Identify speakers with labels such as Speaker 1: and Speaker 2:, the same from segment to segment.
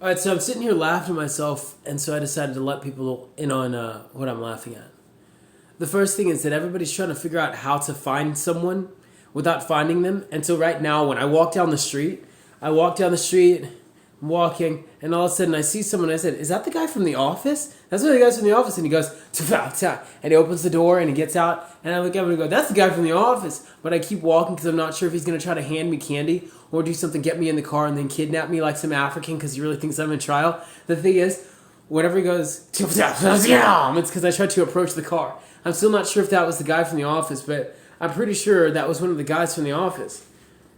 Speaker 1: All right, so I'm sitting here laughing to myself, and so I decided to let people in on what I'm laughing at. The first thing is that everybody's trying to figure out how to find someone without finding them. And so right now, when I walk down the street, I'm walking, and all of a sudden I see someone. I said, "Is that the guy from The Office?" That's one of the guys from The Office. And he goes, "Ta ta," and he opens the door and he gets out. And I look at him and go, "That's the guy from The Office." But I keep walking because I'm not sure if he's going to try to hand me candy or do something, get me in the car, and then kidnap me like some African because he really thinks I'm in trial. The thing is, whenever he goes, it's because I tried to approach the car. I'm still not sure if that was the guy from The Office, but I'm pretty sure that was one of the guys from The Office.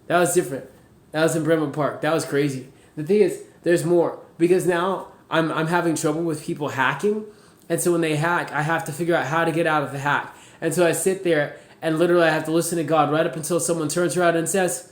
Speaker 1: That was different. That was in Brentwood Park. That was crazy. The thing is, there's more. Because now I'm having trouble with people hacking. And so when they hack, I have to figure out how to get out of the hack. And so I sit there and literally I have to listen to God right up until someone turns around and says,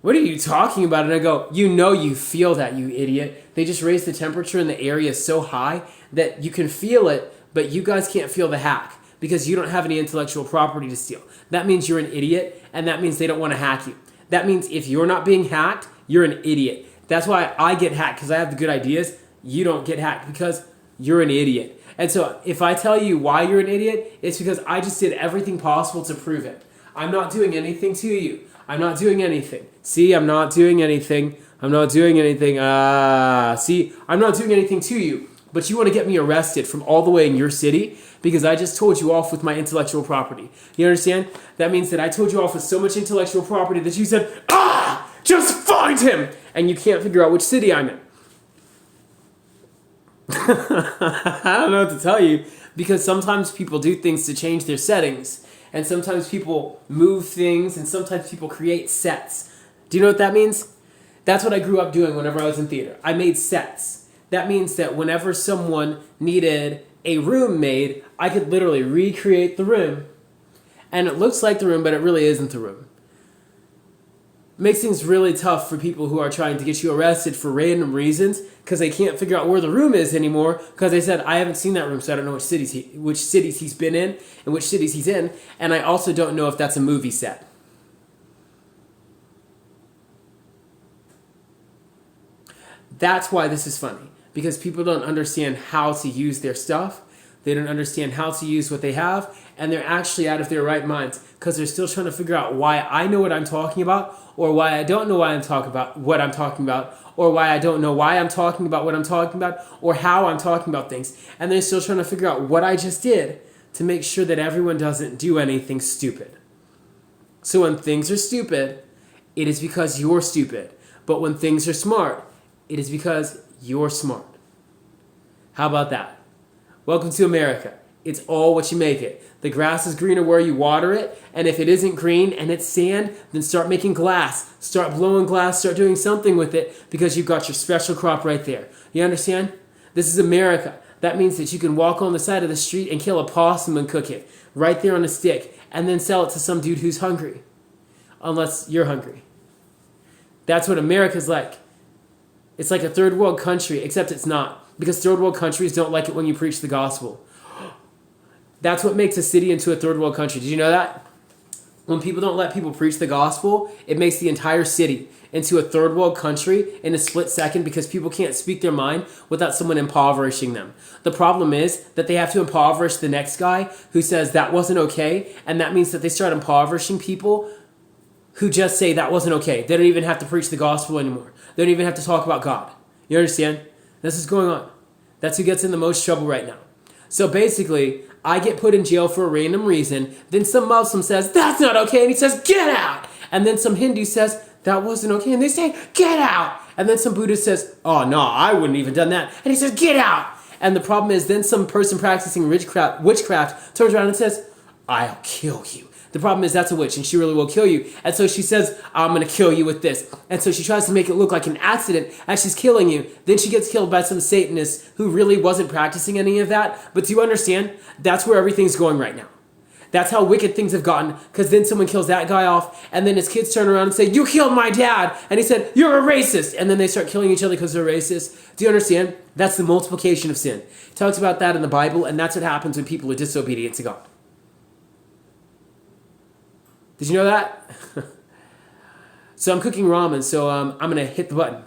Speaker 1: "What are you talking about?" And I go, you feel that, you idiot. They just raised the temperature in the area so high that you can feel it, but you guys can't feel the hack because you don't have any intellectual property to steal. That means you're an idiot, and that means they don't want to hack you. That means if you're not being hacked, you're an idiot. That's why I get hacked, because I have the good ideas. You don't get hacked because you're an idiot. And so if I tell you why you're an idiot, it's because I just did everything possible to prove it. I'm not doing anything to you. I'm not doing anything. See, I'm not doing anything. I'm not doing anything. See, I'm not doing anything to you. But you want to get me arrested from all the way in your city because I just told you off with my intellectual property. You understand? That means that I told you off with so much intellectual property that you said, just find him! And you can't figure out which city I'm in. I don't know what to tell you because sometimes people do things to change their settings. And sometimes people move things, and sometimes people create sets. Do you know what that means? That's what I grew up doing whenever I was in theater. I made sets. That means that whenever someone needed a room made, I could literally recreate the room. And it looks like the room, but it really isn't the room. It makes things really tough for people who are trying to get you arrested for random reasons because they can't figure out where the room is anymore because they said, I haven't seen that room, so I don't know which cities he's been in and which cities he's in. And I also don't know if that's a movie set. That's why this is funny. Because people don't understand how to use their stuff. They don't understand how to use what they have. And they're actually out of their right minds. Because they're still trying to figure out why I know what I'm talking about. Or why I don't know why I'm talking about what I'm talking about. Or why I don't know why I'm talking about what I'm talking about. Or how I'm talking about things. And they're still trying to figure out what I just did. To make sure that everyone doesn't do anything stupid. So when things are stupid, it is because you're stupid. But when things are smart, it is because you're smart. How about that? Welcome to America. It's all what you make it. The grass is greener where you water it, and if it isn't green and it's sand, then start making glass. Start blowing glass, start doing something with it because you've got your special crop right there. You understand? This is America. That means that you can walk on the side of the street and kill a possum and cook it right there on a stick and then sell it to some dude who's hungry. Unless you're hungry. That's what America's like. It's like a third world country, except it's not. Because third world countries don't like it when you preach the gospel. That's what makes a city into a third world country. Did you know that? When people don't let people preach the gospel, it makes the entire city into a third world country in a split second because people can't speak their mind without someone impoverishing them. The problem is that they have to impoverish the next guy who says that wasn't okay, and that means that they start impoverishing people who just say that wasn't okay. They don't even have to preach the gospel anymore. They don't even have to talk about God. You understand? This is going on. That's who gets in the most trouble right now. So basically, I get put in jail for a random reason. Then some Muslim says, that's not okay. And he says, get out. And then some Hindu says, that wasn't okay. And they say, get out. And then some Buddhist says, oh, no, I wouldn't even done that. And he says, get out. And the problem is then some person practicing witchcraft turns around and says, I'll kill you. The problem is that's a witch and she really will kill you. And so she says, I'm going to kill you with this. And so she tries to make it look like an accident as she's killing you. Then she gets killed by some Satanist who really wasn't practicing any of that. But do you understand? That's where everything's going right now. That's how wicked things have gotten, because then someone kills that guy off, and then his kids turn around and say, you killed my dad. And he said, you're a racist. And then they start killing each other because they're racist. Do you understand? That's the multiplication of sin. It talks about that in the Bible, and that's what happens when people are disobedient to God. Did you know that? So I'm cooking ramen, so I'm going to hit the button.